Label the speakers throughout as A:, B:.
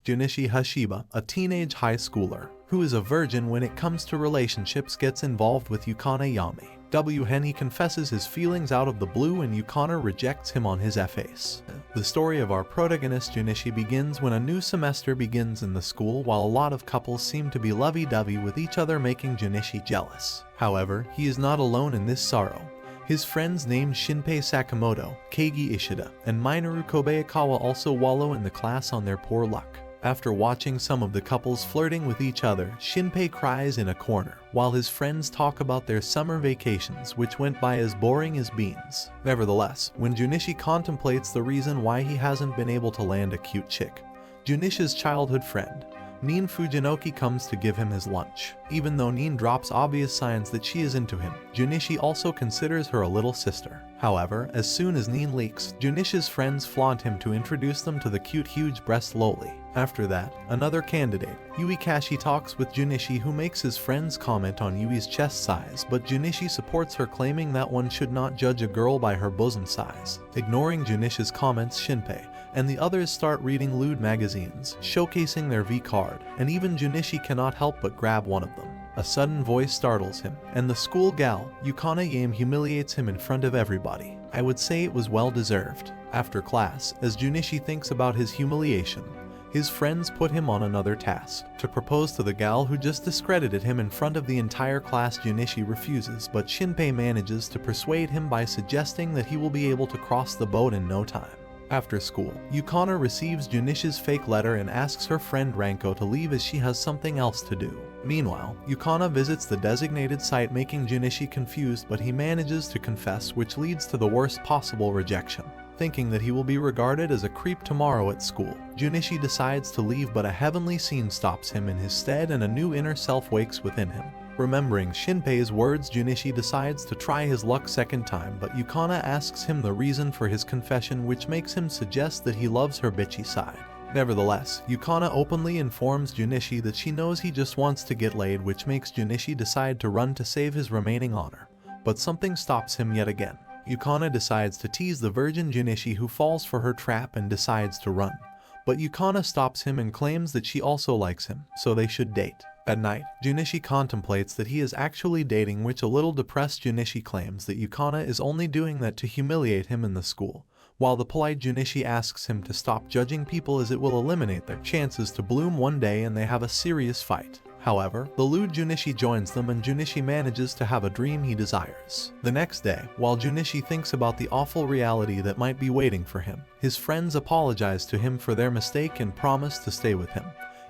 A: Junichi Hashiba, a teenage high schooler, who is a virgin when it comes to relationships, gets involved with Yukana Yami. He confesses his feelings out of the blue and Yukana rejects him on his face. The story of our protagonist Junichi begins when a new semester begins in the school while a lot of couples seem to be lovey-dovey with each other, making Junichi jealous. However, he is not alone in this sorrow. His friends named Shinpei Sakamoto, Keigi Ishida, and Minoru Kobayakawa also wallow in the class on their poor luck. After watching some of the couples flirting with each other, Shinpei cries in a corner, while his friends talk about their summer vacations, which went by as boring as beans. Nevertheless, when Junichi contemplates the reason why he hasn't been able to land a cute chick, Junichi's childhood friend, Nin Fujinoki, comes to give him his lunch. Even though Nin drops obvious signs that she is into him, Junichi also considers her a little sister. However, as soon as Nin leaks, Junichi's friends flaunt him to introduce them to the cute huge-breast loli. After that, another candidate, Yui Kashi, talks with Junichi, who makes his friends comment on Yui's chest size, but Junichi supports her, claiming that one should not judge a girl by her bosom size. Ignoring Junichi's comments, Shinpei and the others start reading lewd magazines, showcasing their V card, and even Junichi cannot help but grab one of them. A sudden voice startles him, and the school gal, Yukana Yame, humiliates him in front of everybody. I would say it was well deserved. After class, as Junichi thinks about his humiliation, his friends put him on another task, to propose to the gal who just discredited him in front of the entire class. Junichi refuses, but Shinpei manages to persuade him by suggesting that he will be able to cross the boat in no time. After school, Yukana receives Junichi's fake letter and asks her friend Ranko to leave as she has something else to do. Meanwhile, Yukana visits the designated site, making Junichi confused, but he manages to confess, which leads to the worst possible rejection. Thinking that he will be regarded as a creep tomorrow at school, Junichi decides to leave, but a heavenly scene stops him in his stead and a new inner self wakes within him. Remembering Shinpei's words, Junichi decides to try his luck second time, but Yukana asks him the reason for his confession, which makes him suggest that he loves her bitchy side. Nevertheless, Yukana openly informs Junichi that she knows he just wants to get laid, which makes Junichi decide to run to save his remaining honor. But something stops him yet again. Yukana decides to tease the virgin Junichi, who falls for her trap and decides to run. But Yukana stops him and claims that she also likes him, so they should date. At night, Junichi contemplates that he is actually dating, which a little depressed Junichi claims that Yukana is only doing that to humiliate him in the school, while the polite Junichi asks him to stop judging people as it will eliminate their chances to bloom one day, and they have a serious fight. However, the lewd Junichi joins them and Junichi manages to have a dream he desires. The next day, while Junichi thinks about the awful reality that might be waiting for him, his friends apologize to him for their mistake and promise to stay with him,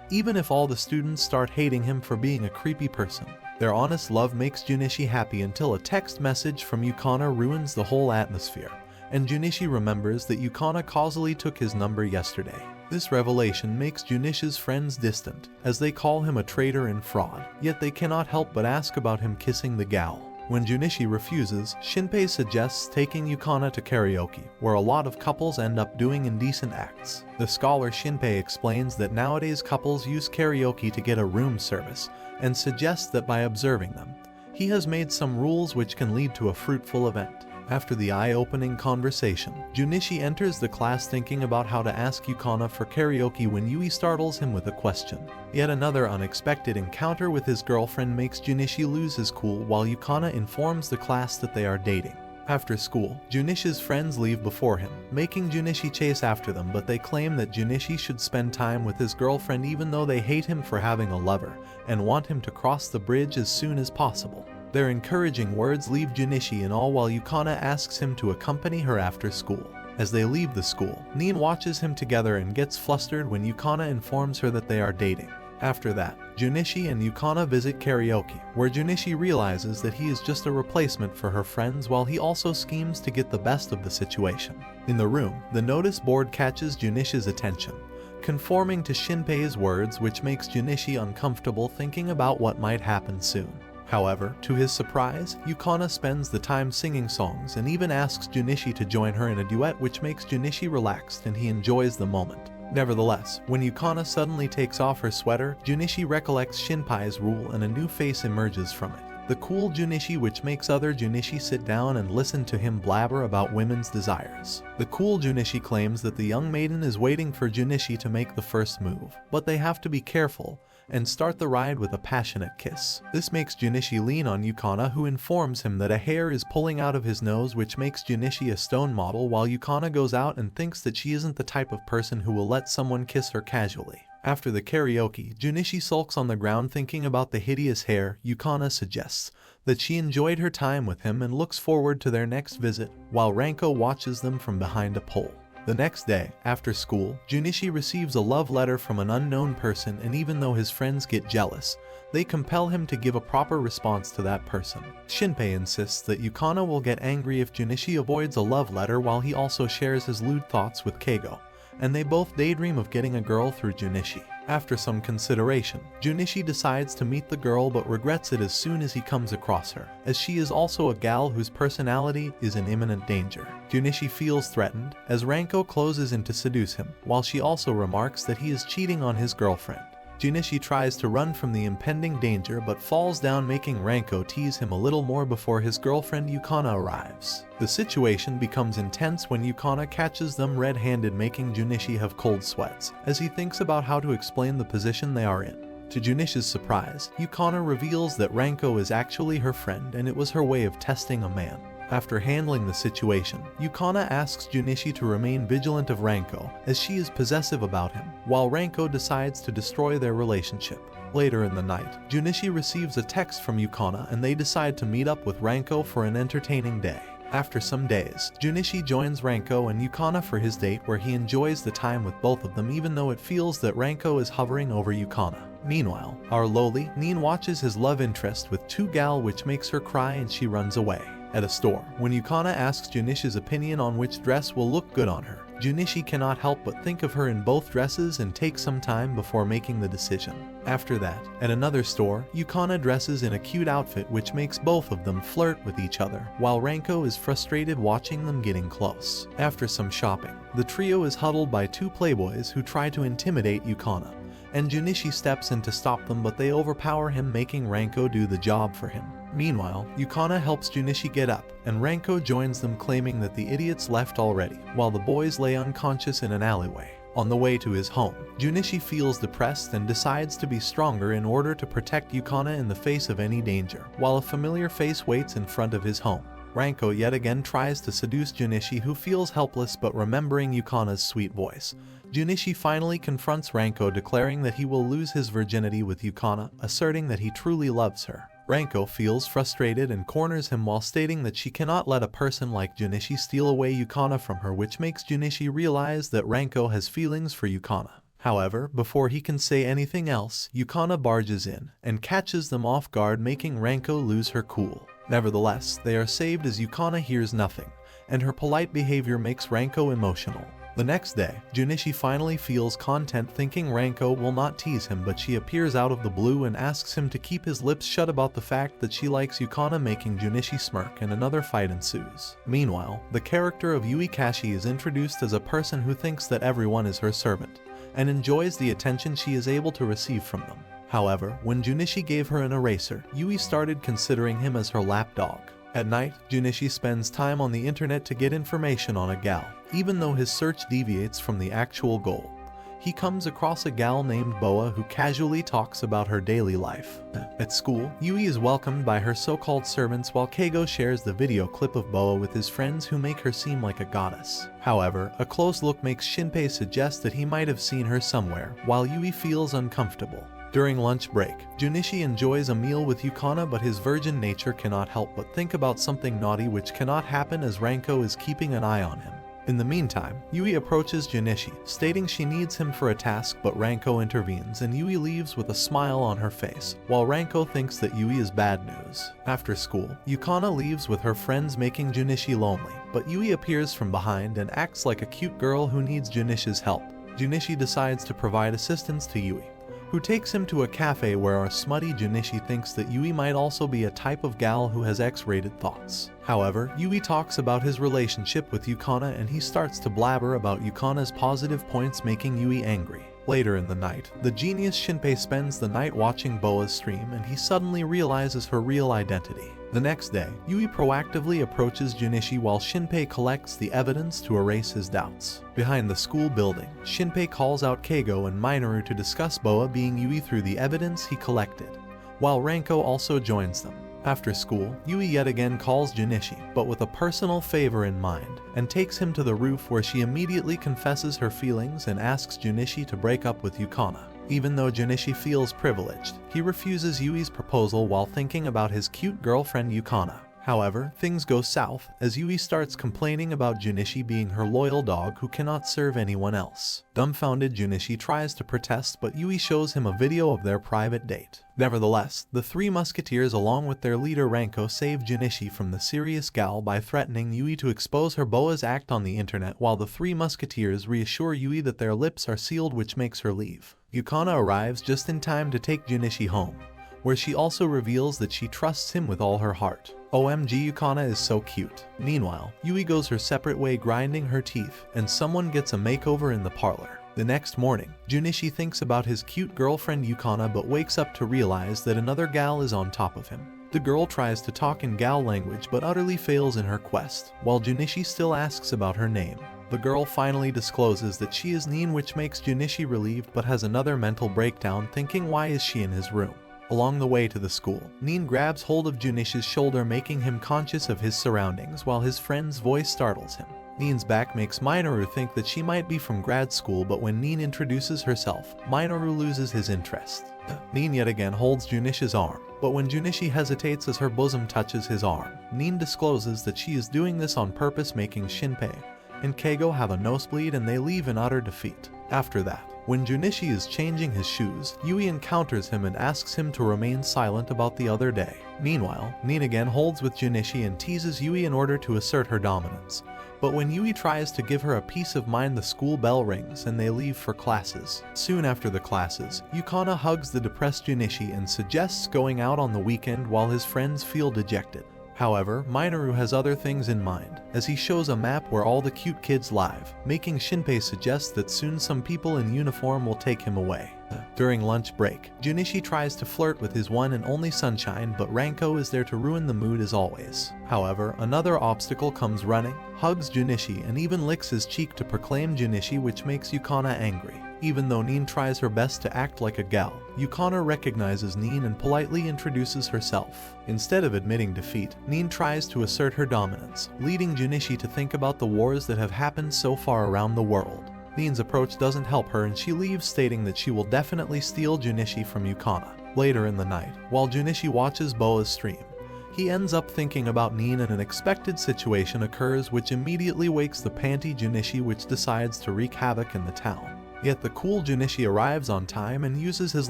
A: even if all the students start hating him for being a creepy person. Their honest love makes Junichi happy until a text message from Yukana ruins the whole atmosphere, and Junichi remembers that Yukana causally took his number yesterday. This revelation makes Junichi's friends distant, as they call him a traitor and fraud, yet they cannot help but ask about him kissing the gal. When Junichi refuses, Shinpei suggests taking Yukana to karaoke, where a lot of couples end up doing indecent acts. The scholar Shinpei explains that nowadays couples use karaoke to get a room service, and suggests that by observing them, he has made some rules which can lead to a fruitful event. After the eye-opening conversation, Junichi enters the class thinking about how to ask Yukana for karaoke when Yui startles him with a question. Yet another unexpected encounter with his girlfriend makes Junichi lose his cool, while Yukana informs the class that they are dating. After school, Junichi's friends leave before him, making Junichi chase after them, but they claim that Junichi should spend time with his girlfriend even though they hate him for having a lover, and want him to cross the bridge as soon as possible. Their encouraging words leave Junichi in awe, while Yukana asks him to accompany her after school. As they leave the school, Nin watches him together and gets flustered when Yukana informs her that they are dating. After that, Junichi and Yukana visit karaoke, where Junichi realizes that he is just a replacement for her friends, while he also schemes to get the best of the situation. In the room, the notice board catches Junichi's attention, conforming to Shinpei's words, which makes Junichi uncomfortable thinking about what might happen soon. However, to his surprise, Yukana spends the time singing songs and even asks Junichi to join her in a duet, which makes Junichi relaxed and he enjoys the moment. Nevertheless, when Yukana suddenly takes off her sweater, Junichi recollects Shinpei's rule and a new face emerges from it. the cool Junichi, which makes other Junichi sit down and listen to him blabber about women's desires. The cool Junichi claims that the young maiden is waiting for Junichi to make the first move, but they have to be careful and start the ride with a passionate kiss. This makes Junichi lean on Yukana, who informs him that a hair is pulling out of his nose, which makes Junichi a stone model, while Yukana goes out and thinks that she isn't the type of person who will let someone kiss her casually. After the karaoke, Junichi sulks on the ground thinking about the hideous hair. Yukana suggests that she enjoyed her time with him and looks forward to their next visit, while Ranko watches them from behind a pole. The next day, after school, Junichi receives a love letter from an unknown person, and even though his friends get jealous, they compel him to give a proper response to that person. Shinpei insists that Yukana will get angry if Junichi avoids a love letter, while he also shares his lewd thoughts with Keigo, and they both daydream of getting a girl through Junichi. After some consideration, Junichi decides to meet the girl but regrets it as soon as he comes across her, as she is also a gal whose personality is in imminent danger. Junichi feels threatened as Ranko closes in to seduce him, while she also remarks that he is cheating on his girlfriend. Junichi tries to run from the impending danger but falls down, making Ranko tease him a little more before his girlfriend Yukana arrives. The situation becomes intense when Yukana catches them red-handed, making Junichi have cold sweats as he thinks about how to explain the position they are in. To Junichi's surprise, Yukana reveals that Ranko is actually her friend and it was her way of testing a man. After handling the situation, Yukana asks Junichi to remain vigilant of Ranko as she is possessive about him, while Ranko decides to destroy their relationship. Later in the night, Junichi receives a text from Yukana and they decide to meet up with Ranko for an entertaining day. After some days, Junichi joins Ranko and Yukana for his date, where he enjoys the time with both of them even though it feels that Ranko is hovering over Yukana. Meanwhile, our lowly Nin watches his love interest with two gal, which makes her cry and she runs away. At a store, when Yukana asks Junichi's opinion on which dress will look good on her, Junichi cannot help but think of her in both dresses and takes some time before making the decision. After that, at another store, Yukana dresses in a cute outfit which makes both of them flirt with each other, while Ranko is frustrated watching them getting close. After some shopping, the trio is huddled by two playboys who try to intimidate Yukana, and Junichi steps in to stop them, but they overpower him, making Ranko do the job for him. Meanwhile, Yukana helps Junichi get up, and Ranko joins them, claiming that the idiots left already, while the boys lay unconscious in an alleyway. On the way to his home, Junichi feels depressed and decides to be stronger in order to protect Yukana in the face of any danger, while a familiar face waits in front of his home. Ranko yet again tries to seduce Junichi, who feels helpless, but remembering Yukana's sweet voice, Junichi finally confronts Ranko, declaring that he will lose his virginity with Yukana, asserting that he truly loves her. Ranko feels frustrated and corners him while stating that she cannot let a person like Junichi steal away Yukana from her, which makes Junichi realize that Ranko has feelings for Yukana. However, before he can say anything else, Yukana barges in and catches them off guard, making Ranko lose her cool. Nevertheless, they are saved as Yukana hears nothing, and her polite behavior makes Ranko emotional. The next day, Junichi finally feels content, thinking Ranko will not tease him, but she appears out of the blue and asks him to keep his lips shut about the fact that she likes Yukana, making Junichi smirk, and another fight ensues. Meanwhile, the character of Yui Kashi is introduced as a person who thinks that everyone is her servant, and enjoys the attention she is able to receive from them. However, when Junichi gave her an eraser, Yui started considering him as her lapdog. At night, Junichi spends time on the internet to get information on a gal. Even though his search deviates from the actual goal, he comes across a gal named Boa who casually talks about her daily life. At school, Yui is welcomed by her so-called servants, while Keigo shares the video clip of Boa with his friends, who make her seem like a goddess. However, a close look makes Shinpei suggest that he might have seen her somewhere, while Yui feels uncomfortable. During lunch break, Junichi enjoys a meal with Yukana, but his virgin nature cannot help but think about something naughty which cannot happen as Ranko is keeping an eye on him. In the meantime, Yui approaches Junichi, stating she needs him for a task, but Ranko intervenes and Yui leaves with a smile on her face, while Ranko thinks that Yui is bad news. After school, Yukana leaves with her friends, making Junichi lonely, but Yui appears from behind and acts like a cute girl who needs Junichi's help. Junichi decides to provide assistance to Yui, who takes him to a cafe where a smutty Junichi thinks that Yui might also be a type of gal who has X-rated thoughts. However, Yui talks about his relationship with Yukana and he starts to blabber about Yukana's positive points, making Yui angry. Later in the night, the genius Shinpei spends the night watching Boa's stream and he suddenly realizes her real identity. The next day, Yui proactively approaches Junichi while Shinpei collects the evidence to erase his doubts. Behind the school building, Shinpei calls out Keigo and Minoru to discuss Boa being Yui through the evidence he collected, while Ranko also joins them. After school, Yui yet again calls Junichi, but with a personal favor in mind, and takes him to the roof where she immediately confesses her feelings and asks Junichi to break up with Yukana. Even though Junichi feels privileged, he refuses Yui's proposal while thinking about his cute girlfriend Yukana. However, things go south as Yui starts complaining about Junichi being her loyal dog who cannot serve anyone else. Dumbfounded, Junichi tries to protest, but Yui shows him a video of their private date. Nevertheless, the three musketeers along with their leader Ranko save Junichi from the serious gal by threatening Yui to expose her Boa's act on the internet, while the three musketeers reassure Yui that their lips are sealed, which makes her leave. Yukana arrives just in time to take Junichi home, where she also reveals that she trusts him with all her heart. OMG, Yukana is so cute. Meanwhile, Yui goes her separate way grinding her teeth, and someone gets a makeover in the parlor. The next morning, Junichi thinks about his cute girlfriend Yukana but wakes up to realize that another gal is on top of him. The girl tries to talk in gal language but utterly fails in her quest, while Junichi still asks about her name. The girl finally discloses that she is Nin, which makes Junichi relieved but has another mental breakdown thinking why is she in his room. Along the way to the school, Nin grabs hold of Junichi's shoulder, making him conscious of his surroundings while his friend's voice startles him. Nin's back makes Minoru think that she might be from grad school, but when Nin introduces herself, Minoru loses his interest. Nin yet again holds Junichi's arm, but when Junichi hesitates as her bosom touches his arm, Nin discloses that she is doing this on purpose, making Shinpei and Keigo have a nosebleed and they leave in utter defeat. After that, when Junichi is changing his shoes, Yui encounters him and asks him to remain silent about the other day. Meanwhile, Nin again holds with Junichi and teases Yui in order to assert her dominance. But when Yui tries to give her a peace of mind, the school bell rings and they leave for classes. Soon after the classes, Yukana hugs the depressed Junichi and suggests going out on the weekend while his friends feel dejected. However, Minoru has other things in mind, as he shows a map where all the cute kids live, making Shinpei suggest that soon some people in uniform will take him away. During lunch break, Junichi tries to flirt with his one and only sunshine, but Ranko is there to ruin the mood as always. However, another obstacle comes running, hugs Junichi and even licks his cheek to proclaim Junichi, which makes Yukana angry. Even though Nin tries her best to act like a gal, Yukana recognizes Nin and politely introduces herself. Instead of admitting defeat, Nin tries to assert her dominance, leading Junichi to think about the wars that have happened so far around the world. Nin's approach doesn't help her and she leaves, stating that she will definitely steal Junichi from Yukana. Later in the night, while Junichi watches Boa's stream, he ends up thinking about Nin and an unexpected situation occurs which immediately wakes the panty Junichi, which decides to wreak havoc in the town. Yet the cool Junichi arrives on time and uses his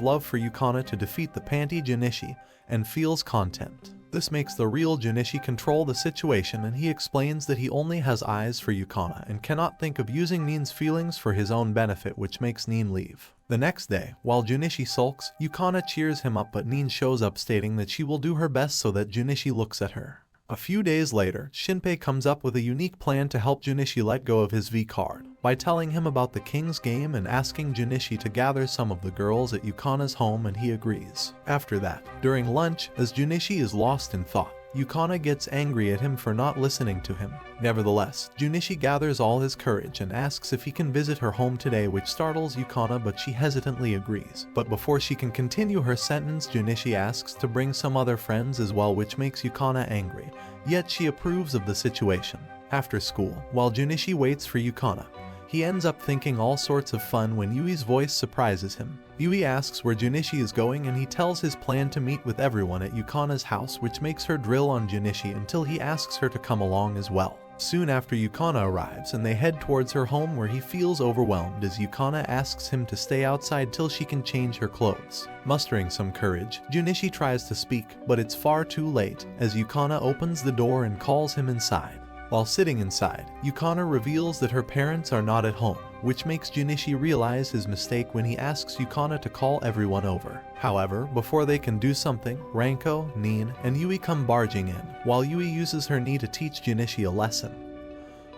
A: love for Yukana to defeat the panty Junichi and feels content. This makes the real Junichi control the situation and he explains that he only has eyes for Yukana and cannot think of using Nin's feelings for his own benefit, which makes Nin leave. The next day, while Junichi sulks, Yukana cheers him up, but Nin shows up stating that she will do her best so that Junichi looks at her. A few days later, Shinpei comes up with a unique plan to help Junichi let go of his V card by telling him about the King's game and asking Junichi to gather some of the girls at Yukana's home, and he agrees. After that, during lunch, as Junichi is lost in thought, Yukana gets angry at him for not listening to him. Nevertheless, Junichi gathers all his courage and asks if he can visit her home today, which startles Yukana, but she hesitantly agrees. But before she can continue her sentence, Junichi asks to bring some other friends as well, which makes Yukana angry, yet she approves of the situation. After school, while Junichi waits for Yukana, he ends up thinking all sorts of fun when Yui's voice surprises him. Yui asks where Junichi is going and he tells his plan to meet with everyone at Yukana's house, which makes her drill on Junichi until he asks her to come along as well. Soon after, Yukana arrives and they head towards her home, where he feels overwhelmed as Yukana asks him to stay outside till she can change her clothes. Mustering some courage, Junichi tries to speak, but it's far too late as Yukana opens the door and calls him inside. While sitting inside, Yukana reveals that her parents are not at home, which makes Junichi realize his mistake when he asks Yukana to call everyone over. However, before they can do something, Ranko, Nin, and Yui come barging in, while Yui uses her knee to teach Junichi a lesson.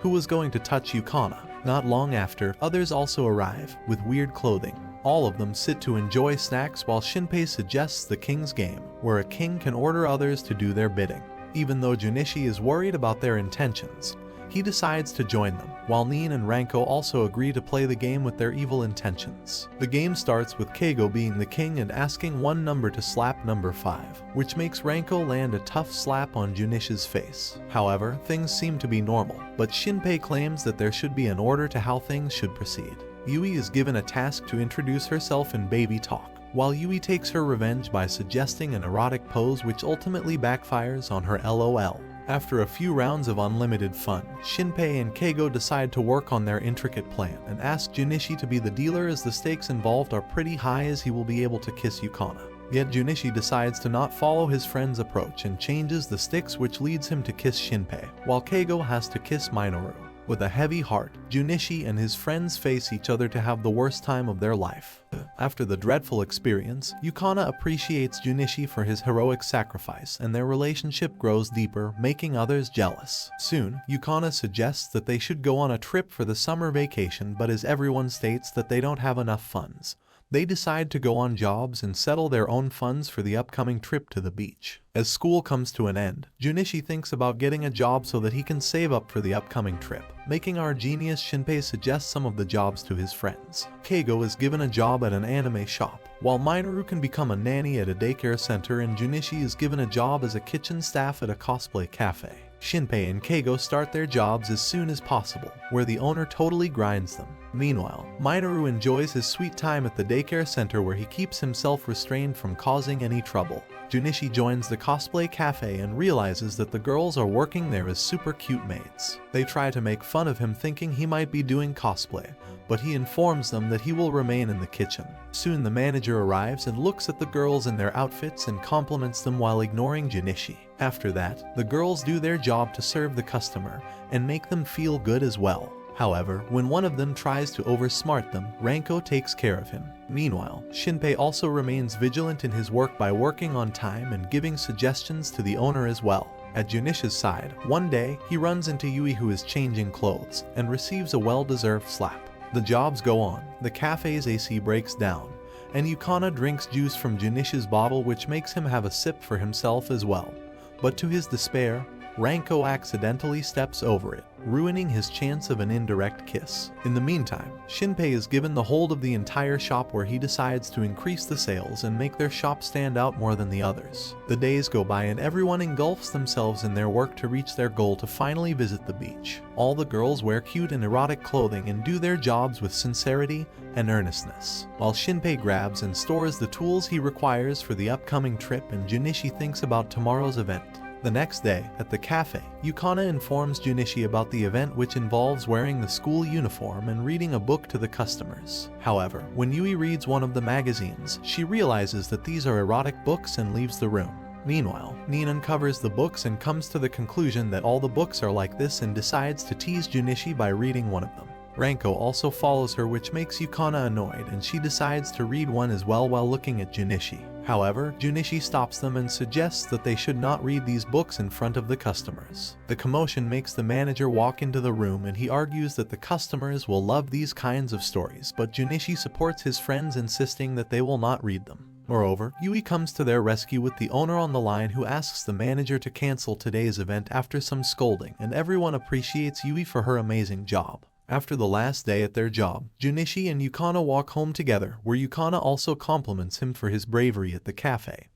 A: Who was going to touch Yukana? Not long after, others also arrive, with weird clothing. All of them sit to enjoy snacks while Shinpei suggests the king's game, where a king can order others to do their bidding. Even though Junichi is worried about their intentions, he decides to join them, while Nin and Ranko also agree to play the game with their evil intentions. The game starts with Keigo being the king and asking one number to slap number 5, which makes Ranko land a tough slap on Junichi's face. However, things seem to be normal, but Shinpei claims that there should be an order to how things should proceed. Yui is given a task to introduce herself in baby talk, while Yui takes her revenge by suggesting an erotic pose which ultimately backfires on her LOL. After a few rounds of unlimited fun, Shinpei and Keigo decide to work on their intricate plan and ask Junichi to be the dealer as the stakes involved are pretty high as he will be able to kiss Yukana. Yet Junichi decides to not follow his friend's approach and changes the sticks, which leads him to kiss Shinpei, while Keigo has to kiss Minoru. With a heavy heart, Junichi and his friends face each other to have the worst time of their life. After the dreadful experience, Yukana appreciates Junichi for his heroic sacrifice, and their relationship grows deeper, making others jealous. Soon, Yukana suggests that they should go on a trip for the summer vacation, but as everyone states that they don't have enough funds, they decide to go on jobs and settle their own funds for the upcoming trip to the beach. As school comes to an end, Junichi thinks about getting a job so that he can save up for the upcoming trip, making our genius Shinpei suggest some of the jobs to his friends. Keigo is given a job at an anime shop, while Minoru can become a nanny at a daycare center, and Junichi is given a job as a kitchen staff at a cosplay cafe. Shinpei and Keigo start their jobs as soon as possible, where the owner totally grinds them. Meanwhile, Minoru enjoys his sweet time at the daycare center, where he keeps himself restrained from causing any trouble. Junichi joins the cosplay cafe and realizes that the girls are working there as super cute maids. They try to make fun of him, thinking he might be doing cosplay, but he informs them that he will remain in the kitchen. Soon the manager arrives and looks at the girls in their outfits and compliments them while ignoring Junichi. After that, the girls do their job to serve the customer and make them feel good as well. However, when one of them tries to oversmart them, Ranko takes care of him. Meanwhile, Shinpei also remains vigilant in his work by working on time and giving suggestions to the owner as well. At Junichi's side, one day, he runs into Yui, who is changing clothes, and receives a well-deserved slap. The jobs go on, the cafe's AC breaks down, and Yukana drinks juice from Junichi's bottle, which makes him have a sip for himself as well. But to his despair, Ranko accidentally steps over it, ruining his chance of an indirect kiss. In the meantime, Shinpei is given the hold of the entire shop, where he decides to increase the sales and make their shop stand out more than the others. The days go by and everyone engulfs themselves in their work to reach their goal to finally visit the beach. All the girls wear cute and erotic clothing and do their jobs with sincerity and earnestness, while Shinpei grabs and stores the tools he requires for the upcoming trip, and Junichi thinks about tomorrow's event. The next day, at the cafe, Yukana informs Junichi about the event, which involves wearing the school uniform and reading a book to the customers. However, when Yui reads one of the magazines, she realizes that these are erotic books and leaves the room. Meanwhile, Nin uncovers the books and comes to the conclusion that all the books are like this and decides to tease Junichi by reading one of them. Ranko also follows her, which makes Yukana annoyed, and she decides to read one as well while looking at Junichi. However, Junichi stops them and suggests that they should not read these books in front of the customers. The commotion makes the manager walk into the room, and he argues that the customers will love these kinds of stories, but Junichi supports his friends, insisting that they will not read them. Moreover, Yui comes to their rescue with the owner on the line, who asks the manager to cancel today's event after some scolding, and everyone appreciates Yui for her amazing job. After the last day at their job, Junichi and Yukana walk home together, where Yukana also compliments him for his bravery at the cafe,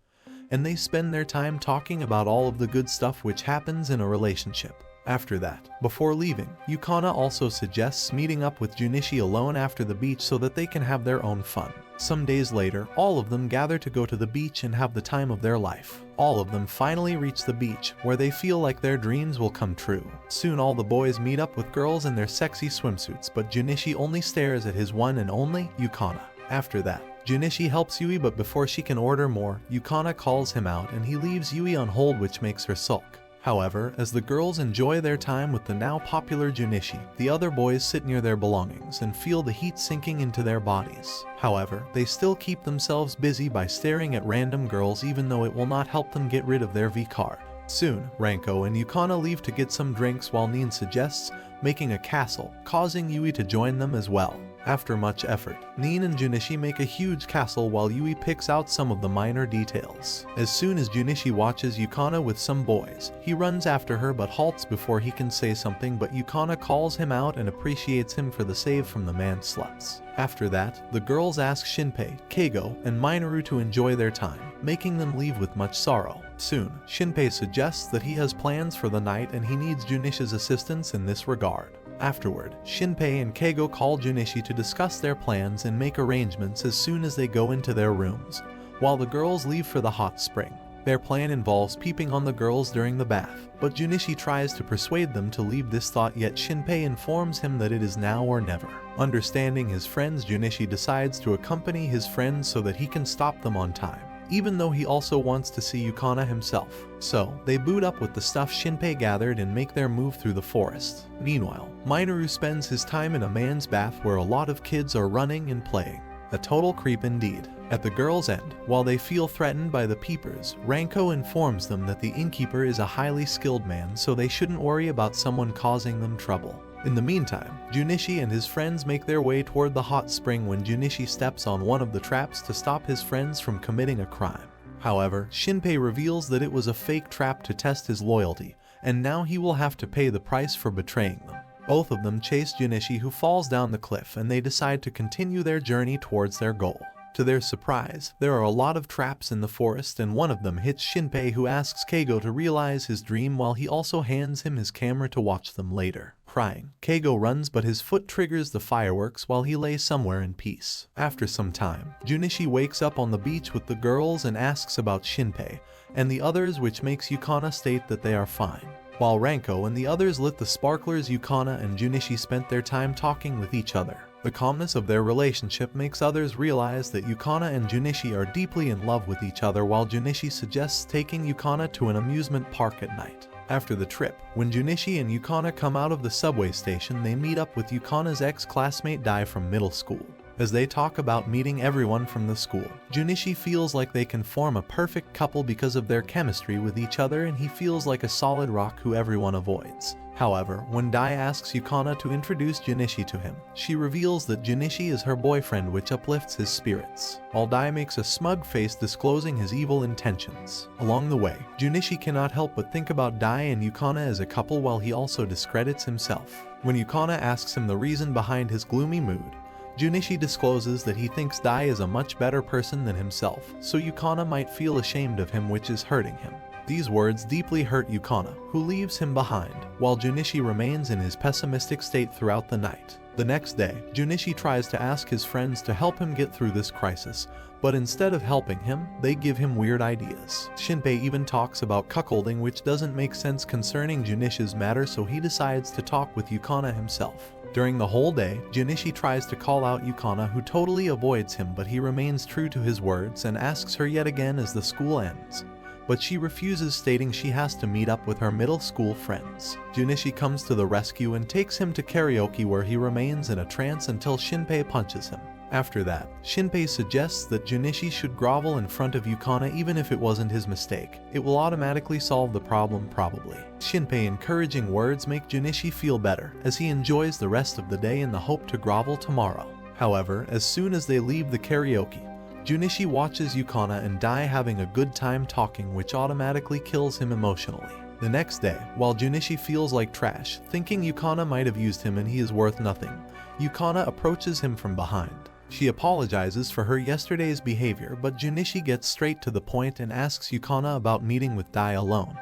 A: and they spend their time talking about all of the good stuff which happens in a relationship. After that, before leaving, Yukana also suggests meeting up with Junichi alone after the beach so that they can have their own fun. Some days later, all of them gather to go to the beach and have the time of their life. All of them finally reach the beach, where they feel like their dreams will come true. Soon all the boys meet up with girls in their sexy swimsuits, but Junichi only stares at his one and only Yukana. After that, Junichi helps Yui, but before she can order more, Yukana calls him out and he leaves Yui on hold, which makes her sulk. However, as the girls enjoy their time with the now popular Junichi, the other boys sit near their belongings and feel the heat sinking into their bodies. However, they still keep themselves busy by staring at random girls, even though it will not help them get rid of their V card. Soon, Ranko and Yukana leave to get some drinks, while Nin suggests making a castle, causing Yui to join them as well. After much effort, Nin and Junichi make a huge castle while Yui picks out some of the minor details. As soon as Junichi watches Yukana with some boys, he runs after her but halts before he can say something, but Yukana calls him out and appreciates him for the save from the man-sluts. After that, the girls ask Shinpei, Keigo, and Minoru to enjoy their time, making them leave with much sorrow. Soon, Shinpei suggests that he has plans for the night and he needs Junichi's assistance in this regard. Afterward, Shinpei and Keigo call Junichi to discuss their plans and make arrangements as soon as they go into their rooms, while the girls leave for the hot spring. Their plan involves peeping on the girls during the bath, but Junichi tries to persuade them to leave this thought, yet Shinpei informs him that it is now or never. Understanding his friends, Junichi decides to accompany his friends so that he can stop them on time, even though he also wants to see Yukana himself. So, they boot up with the stuff Shinpei gathered and make their move through the forest. Meanwhile, Minoru spends his time in a man's bath where a lot of kids are running and playing. A total creep indeed. At the girls' end, while they feel threatened by the peepers, Ranko informs them that the innkeeper is a highly skilled man, so they shouldn't worry about someone causing them trouble. In the meantime, Junichi and his friends make their way toward the hot spring when Junichi steps on one of the traps to stop his friends from committing a crime. However, Shinpei reveals that it was a fake trap to test his loyalty, and now he will have to pay the price for betraying them. Both of them chase Junichi, who falls down the cliff, and they decide to continue their journey towards their goal. To their surprise, there are a lot of traps in the forest, and one of them hits Shinpei, who asks Keigo to realize his dream while he also hands him his camera to watch them later. Crying, Keigo runs, but his foot triggers the fireworks while he lays somewhere in peace. After some time, Junichi wakes up on the beach with the girls and asks about Shinpei and the others, which makes Yukana state that they are fine. While Ranko and the others lit the sparklers, Yukana and Junichi spent their time talking with each other. The calmness of their relationship makes others realize that Yukana and Junichi are deeply in love with each other, while Junichi suggests taking Yukana to an amusement park at night. After the trip, when Junichi and Yukana come out of the subway station, they meet up with Yukana's ex-classmate Dai from middle school. As they talk about meeting everyone from the school, Junichi feels like they can form a perfect couple because of their chemistry with each other, and he feels like a solid rock who everyone avoids. However, when Dai asks Yukana to introduce Junichi to him, she reveals that Junichi is her boyfriend, which uplifts his spirits, while Dai makes a smug face disclosing his evil intentions. Along the way, Junichi cannot help but think about Dai and Yukana as a couple, while he also discredits himself. When Yukana asks him the reason behind his gloomy mood, Junichi discloses that he thinks Dai is a much better person than himself, so Yukana might feel ashamed of him, which is hurting him. These words deeply hurt Yukana, who leaves him behind, while Junichi remains in his pessimistic state throughout the night. The next day, Junichi tries to ask his friends to help him get through this crisis, but instead of helping him, they give him weird ideas. Shinpei even talks about cuckolding, which doesn't make sense concerning Junichi's matter, so he decides to talk with Yukana himself. During the whole day, Junichi tries to call out Yukana, who totally avoids him, but he remains true to his words and asks her yet again as the school ends. But she refuses, stating she has to meet up with her middle school friends. Junichi comes to the rescue and takes him to karaoke, where he remains in a trance until Shinpei punches him. After that, Shinpei suggests that Junichi should grovel in front of Yukana even if it wasn't his mistake. It will automatically solve the problem probably. Shinpei's encouraging words make Junichi feel better, as he enjoys the rest of the day in the hope to grovel tomorrow. However, as soon as they leave the karaoke, Junichi watches Yukana and Dai having a good time talking, which automatically kills him emotionally. The next day, while Junichi feels like trash, thinking Yukana might have used him and he is worth nothing, Yukana approaches him from behind. She apologizes for her yesterday's behavior, but Junichi gets straight to the point and asks Yukana about meeting with Dai alone.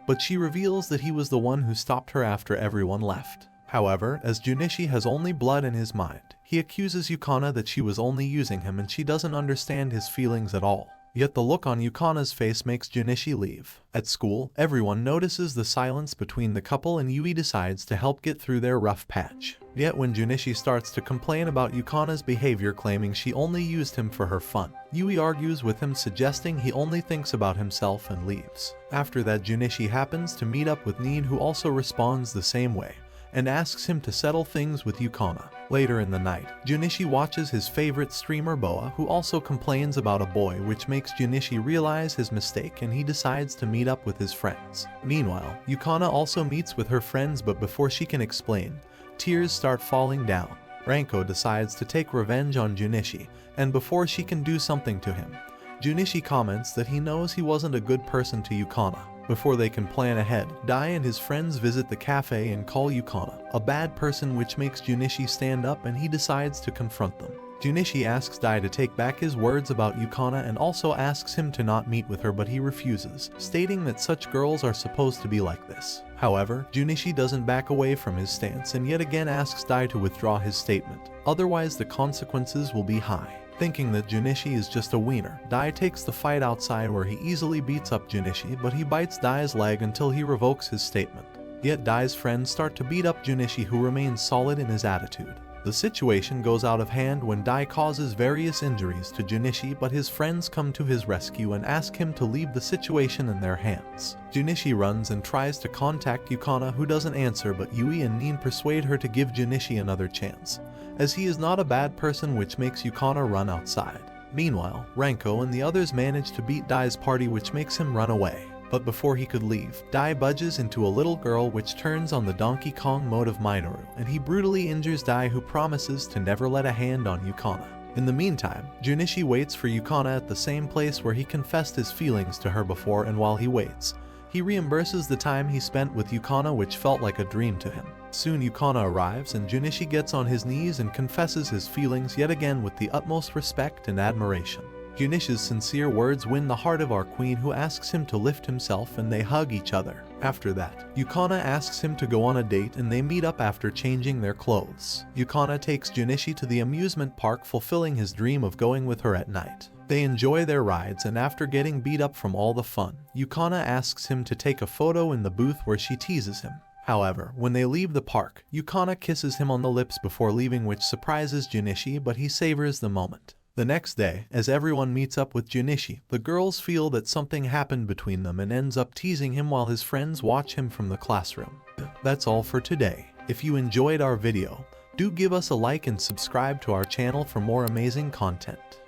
A: But she reveals that he was the one who stopped her after everyone left. However, as Junichi has only blood in his mind, he accuses Yukana that she was only using him and she doesn't understand his feelings at all. Yet the look on Yukana's face makes Junichi leave. At school, everyone notices the silence between the couple, and Yui decides to help get through their rough patch. Yet when Junichi starts to complain about Yukana's behavior, claiming she only used him for her fun, Yui argues with him, suggesting he only thinks about himself, and leaves. After that, Junichi happens to meet up with Nin, who also responds the same way, and asks him to settle things with Yukana. Later in the night, Junichi watches his favorite streamer Boa, who also complains about a boy, which makes Junichi realize his mistake, and he decides to meet up with his friends. Meanwhile, Yukana also meets with her friends, but before she can explain, tears start falling down. Ranko decides to take revenge on Junichi, and before she can do something to him, Junichi comments that he knows he wasn't a good person to Yukana. Before they can plan ahead, Dai and his friends visit the cafe and call Yukana a bad person, which makes Junichi stand up and he decides to confront them. Junichi asks Dai to take back his words about Yukana and also asks him to not meet with her, but he refuses, stating that such girls are supposed to be like this. However, Junichi doesn't back away from his stance and yet again asks Dai to withdraw his statement, otherwise the consequences will be high. Thinking that Junichi is just a wiener, Dai takes the fight outside where he easily beats up Junichi, but he bites Dai's leg until he revokes his statement. Yet Dai's friends start to beat up Junichi, who remains solid in his attitude. The situation goes out of hand when Dai causes various injuries to Junichi, but his friends come to his rescue and ask him to leave the situation in their hands. Junichi runs and tries to contact Yukana, who doesn't answer, but Yui and Nin persuade her to give Junichi another chance, as he is not a bad person, which makes Yukana run outside. Meanwhile, Ranko and the others manage to beat Dai's party, which makes him run away. But before he could leave, Dai budges into a little girl, which turns on the Donkey Kong mode of Minoru, and he brutally injures Dai, who promises to never let a hand on Yukana. In the meantime, Junichi waits for Yukana at the same place where he confessed his feelings to her before, and while he waits, he reimburses the time he spent with Yukana, which felt like a dream to him. Soon Yukana arrives and Junichi gets on his knees and confesses his feelings yet again with the utmost respect and admiration. Junichi's sincere words win the heart of our queen, who asks him to lift himself, and they hug each other. After that, Yukana asks him to go on a date and they meet up after changing their clothes. Yukana takes Junichi to the amusement park, fulfilling his dream of going with her at night. They enjoy their rides, and after getting beat up from all the fun, Yukana asks him to take a photo in the booth where she teases him. However, when they leave the park, Yukana kisses him on the lips before leaving, which surprises Junichi, but he savors the moment. The next day, as everyone meets up with Junichi, the girls feel that something happened between them and ends up teasing him while his friends watch him from the classroom. That's all for today. If you enjoyed our video, do give us a like and subscribe to our channel for more amazing content.